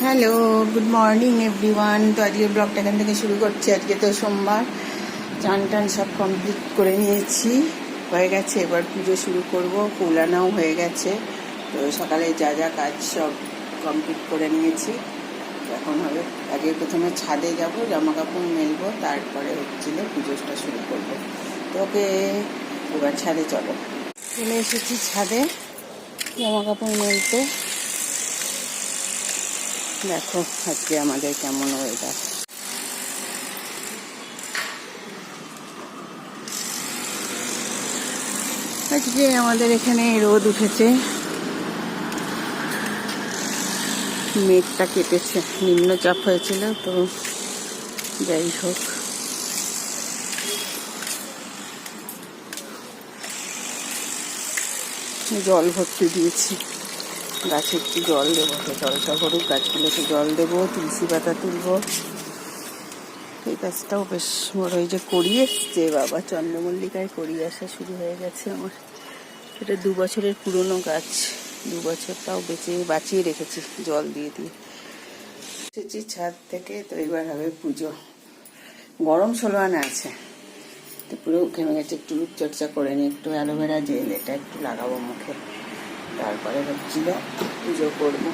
Hello, good morning everyone. তো আজকে ব্লগটা এখান থেকে শুরু করছি। আজকে তো সোমবার, চান টান সব কমপ্লিট করে নিয়েছি, হয়ে গেছে। এবার পুজো শুরু করব। ফুল আনাও হয়ে গেছে। তো সকালে যা যা কাজ সব কমপ্লিট করে নিয়েছি। এখন হবে আজকে প্রথমে ছাদে যাব, জামা কাপড় মেলবো, তারপরে হচ্ছিল পুজোটা শুরু করব। তো ওকে, এবার ছাদে চলো। চলে এসেছি ছাদে জামা কাপড় মেলতে। দেখো আজকে আমাদের কেমন ওয়েদার। আজকে আমাদের এখানে রোদ উঠেছে, মেঘটা কেটেছে, নিম্নচাপ হয়েছিল। তো যাই হোক, জল ভর্তি দিয়েছি, গাছে একটু জল দেবো। জলটা ভরুক, গাছগুলোকে জল দেবো, তুলসী পাতা তুলবো। এই গাছটাও বেশ বড়, এই যে কড়ি এসছে, বাবা চন্দ্রমল্লিকায় কড়ি আসা শুরু হয়ে গেছে আমার। এটা 2 বছরের পুরনো গাছ, 2 বছরটাও বাঁচিয়ে রেখেছি জল দিয়ে দিয়ে। এসেছি ছাদ থেকে। তো এবার হবে পুজো। গরম ষোলোয়ানা আছে, তো পুরো ঘেমে গেছে। একটু রূপচর্চা করে নিই, একটু অ্যালোভেরা জেল এটা একটু লাগাবো মুখে, তারপরে হচ্ছিল পুজো করবো।